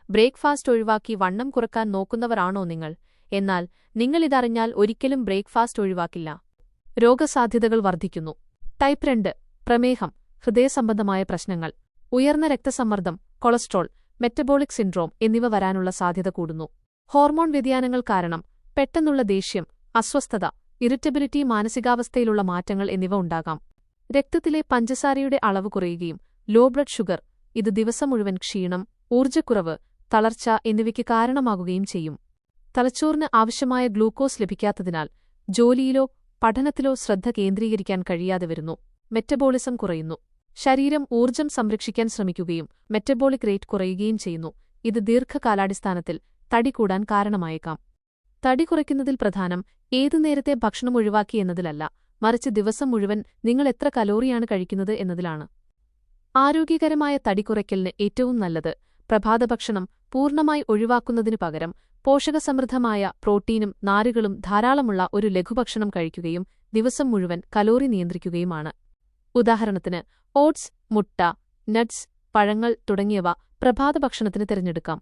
Breakfast ഒഴിവാക്കി വണ്ണം കുറക്കാൻ നോക്കുന്നവരാണോ നിങ്ങൾ? എന്നാൽ നിങ്ങളിതറിഞ്ഞാൽ ഒരിക്കലും ബ്രേക്ക്ഫാസ്റ്റ് ഒഴിവാക്കില്ല. രോഗസാധ്യതകൾ വർദ്ധിക്കുന്നു. ടൈപ്പ് 2 പ്രമേഹം, ഹൃദയസംബന്ധമായ പ്രശ്നങ്ങൾ, ഉയർന്ന രക്തസമ്മർദ്ദം, കൊളസ്ട്രോൾ, മെറ്റബോളിക് സിൻഡ്രോം എന്നിവ വരാനുള്ള സാധ്യത കൂടുന്നു. ഹോർമോൺ വ്യതിയാനങ്ങൾ കാരണം പെട്ടെന്നുള്ള ദേഷ്യം, അസ്വസ്ഥത, ഇറിറ്റബിലിറ്റി, മാനസികാവസ്ഥയിലുള്ള മാറ്റങ്ങൾ എന്നിവ ഉണ്ടാകാം. രക്തത്തിലെ പഞ്ചസാരയുടെ അളവ് കുറയുകയും ലോ ബ്ലഡ് ഷുഗർ, ഇത് ദിവസം മുഴുവൻ ക്ഷീണം, ഊർജ്ജക്കുറവ്, തളർച്ച എന്നിവയ്ക്ക് കാരണമാകുകയും ചെയ്യും. തലച്ചോറിന് ആവശ്യമായ ഗ്ലൂക്കോസ് ലഭിക്കാത്തതിനാൽ ജോലിയിലോ പഠനത്തിലോ ശ്രദ്ധ കേന്ദ്രീകരിക്കാൻ കഴിയാതെ വരുന്നു. മെറ്റബോളിസം കുറയുന്നു. ശരീരം ഊർജ്ജം സംരക്ഷിക്കാൻ ശ്രമിക്കുകയും മെറ്റബോളിക് റേറ്റ് കുറയുകയും ചെയ്യുന്നു. ഇത് ദീർഘകാലാടിസ്ഥാനത്തിൽ തടി കൂടാൻ കാരണമായേക്കാം. തടി കുറയ്ക്കുന്നതിൽ പ്രധാനം ഏതു നേരത്തെ ഭക്ഷണം ഒഴിവാക്കി എന്നതിലല്ല, മറിച്ച് ദിവസം മുഴുവൻ നിങ്ങൾ എത്ര കലോറിയാണ് കഴിക്കുന്നത് എന്നതിലാണ്. ആരോഗ്യകരമായ തടി കുറയ്ക്കലിന് ഏറ്റവും നല്ലത് പ്രഭാതഭക്ഷണം പൂർണ്ണമായി ഒഴിവാക്കുന്നതിനു പകരം പോഷകസമൃദ്ധമായ പ്രോട്ടീനും നാരുകളും ധാരാളമുള്ള ഒരു ലഘുഭക്ഷണം കഴിക്കുകയും ദിവസം മുഴുവൻ കലോറി നിയന്ത്രിക്കുകയുമാണ്. ഉദാഹരണത്തിന് ഓട്സ്, മുട്ട, നട്ട്സ്, പഴങ്ങൾ തുടങ്ങിയവ പ്രഭാതഭക്ഷണത്തിന് തിരഞ്ഞെടുക്കാം.